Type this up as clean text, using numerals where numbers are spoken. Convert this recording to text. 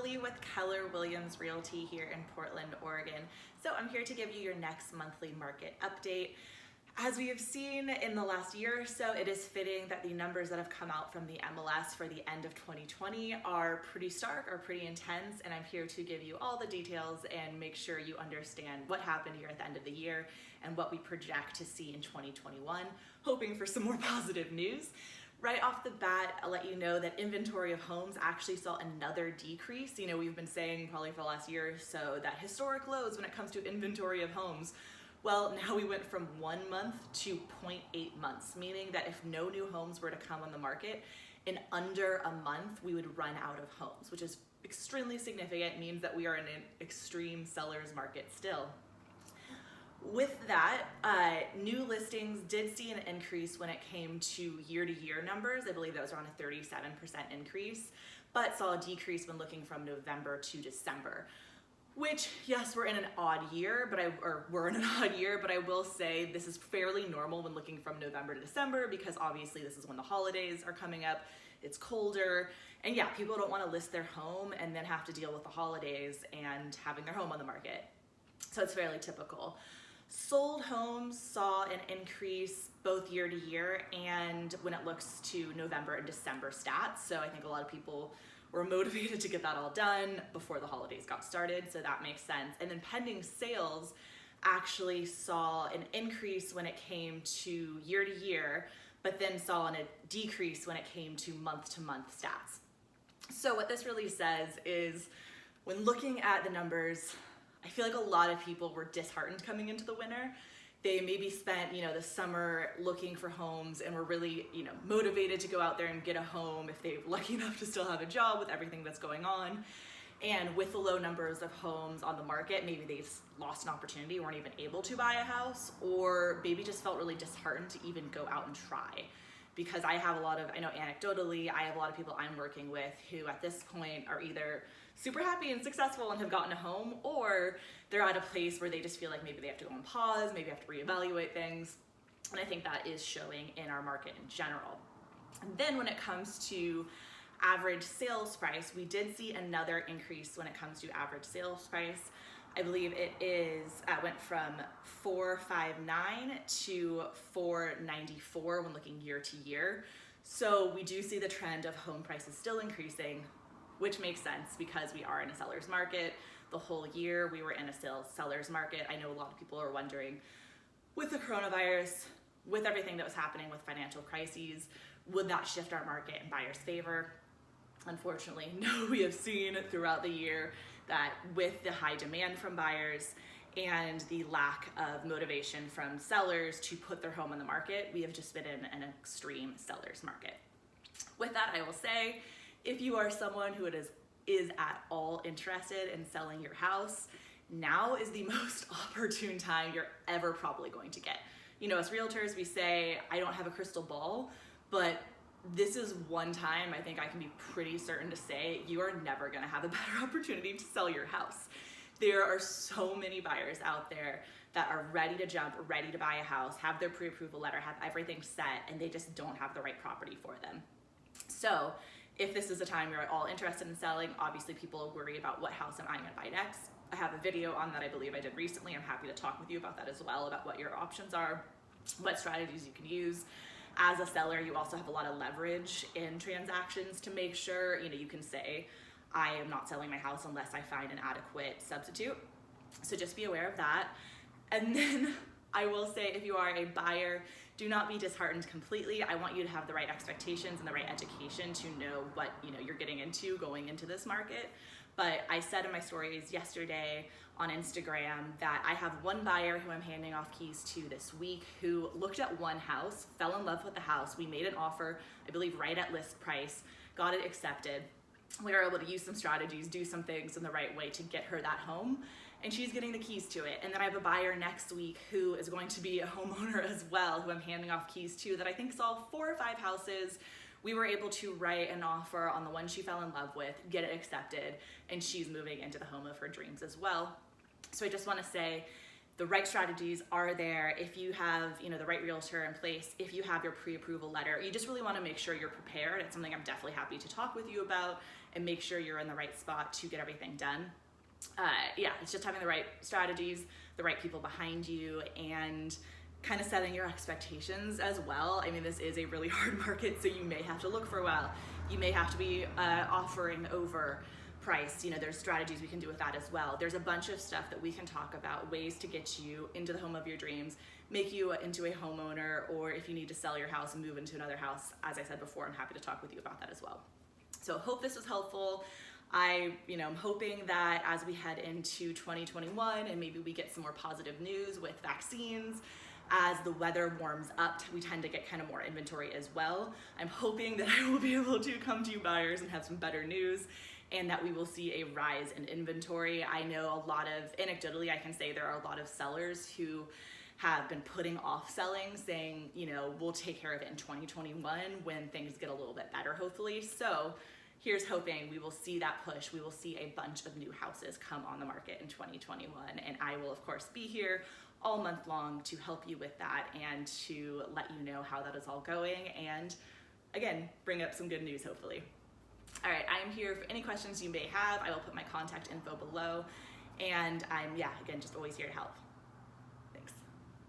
Lily with Keller Williams Realty here in Portland, Oregon. So I'm here to give you your next monthly market update. As we have seen in the last year or so, it is fitting that the numbers that have come out from the MLS for the end of 2020 are pretty stark, are pretty intense, and I'm here to give you all the details and make sure you understand what happened here at the end of the year and what we project to see in 2021, hoping for some more positive news. Right off the bat, I'll let you know that inventory of homes actually saw another decrease. We've been saying probably for the last year or so that historic lows when it comes to inventory of homes. Well, now we went from 1 month to 0.8 months, meaning that if no new homes were to come on the market, in under a month, we would run out of homes, which is extremely significant. It means that we are in an extreme seller's market still. With that, new listings did see an increase when it came to year-to-year numbers. I believe that was around a 37% increase, but saw a decrease when looking from November to December. Which, yes, we're in an odd year, but I will say this is fairly normal when looking from November to December, because obviously this is when the holidays are coming up, it's colder, and yeah, people don't want to list their home and then have to deal with the holidays and having their home on the market. So it's fairly typical. Sold homes saw an increase both year to year and when it looks to November and December stats. So I think a lot of people were motivated to get that all done before the holidays got started, so that makes sense. And then pending sales actually saw an increase when it came to year, but then saw a decrease when it came to month stats. So what this really says is, when looking at the numbers, I feel like a lot of people were disheartened coming into the winter. They maybe spent, the summer looking for homes and were really, motivated to go out there and get a home if they're lucky enough to still have a job with everything that's going on. And with the low numbers of homes on the market, maybe they lost an opportunity, weren't even able to buy a house, or maybe just felt really disheartened to even go out and try. Because I know anecdotally, I have a lot of people I'm working with who at this point are either super happy and successful and have gotten a home, or they're at a place where they just feel like maybe they have to go on pause, maybe have to reevaluate things. And I think that is showing in our market in general. And then when it comes to average sales price, we did see another increase when it comes to average sales price. I believe went from $459 to $494 when looking year to year. So we do see the trend of home prices still increasing, which makes sense because we are in a seller's market. The whole year we were in a seller's market. I know a lot of people are wondering, with the coronavirus, with everything that was happening with financial crises, would that shift our market in buyers' favor? Unfortunately, no. We have seen throughout the year that with the high demand from buyers and the lack of motivation from sellers to put their home on the market, we have just been in an extreme seller's market. With that, I will say, if you are someone who is at all interested in selling your house, now is the most opportune time you're ever probably going to get. As realtors, we say, I don't have a crystal ball, but this is one time I think I can be pretty certain to say you are never going to have a better opportunity to sell your house. There are so many buyers out there that are ready to jump, ready to buy a house, have their pre-approval letter, have everything set, and they just don't have the right property for them. So if this is a time you're at all interested in selling, obviously people worry about what house am I going to buy next. I have a video on that I believe I did recently. I'm happy to talk with you about that as well, about what your options are, what strategies you can use. As a seller, you also have a lot of leverage in transactions to make sure, you can say, I am not selling my house unless I find an adequate substitute. So just be aware of that. And then I will say, if you are a buyer, do not be disheartened completely. I want you to have the right expectations and the right education to know what you're getting into going into this market. But I said in my stories yesterday on Instagram that I have one buyer who I'm handing off keys to this week who looked at one house, fell in love with the house. We made an offer, I believe right at list price, got it accepted. We were able to use some strategies, do some things in the right way to get her that home, and she's getting the keys to it. And then I have a buyer next week who is going to be a homeowner as well, who I'm handing off keys to, that I think saw 4 or 5 houses. We were able to write an offer on the one she fell in love with, get it accepted, and she's moving into the home of her dreams as well. So I just want to say, the right strategies are there. If you have, the right realtor in place, if you have your pre-approval letter, you just really want to make sure you're prepared. It's something I'm definitely happy to talk with you about and make sure you're in the right spot to get everything done. Yeah, it's just having the right strategies, the right people behind you, and kind of setting your expectations as well. I mean, this is a really hard market, so you may have to look for a while. You may have to be offering over price. You know, there's strategies we can do with that as well. There's a bunch of stuff that we can talk about, ways to get you into the home of your dreams, make you into a homeowner, or if you need to sell your house and move into another house. As I said before, I'm happy to talk with you about that as well. So hope this was helpful. I'm hoping that as we head into 2021 and maybe we get some more positive news with vaccines, as the weather warms up, we tend to get kind of more inventory as well. I'm hoping that I will be able to come to you buyers and have some better news, and that we will see a rise in inventory. I know anecdotally, I can say there are a lot of sellers who have been putting off selling, saying, we'll take care of it in 2021 when things get a little bit better, hopefully. So here's hoping we will see that push. We will see a bunch of new houses come on the market in 2021. And I will, of course, be here all month long to help you with that and to let you know how that is all going. And again, bring up some good news, hopefully. All right, I am here for any questions you may have. I will put my contact info below. And I'm, again, just always here to help.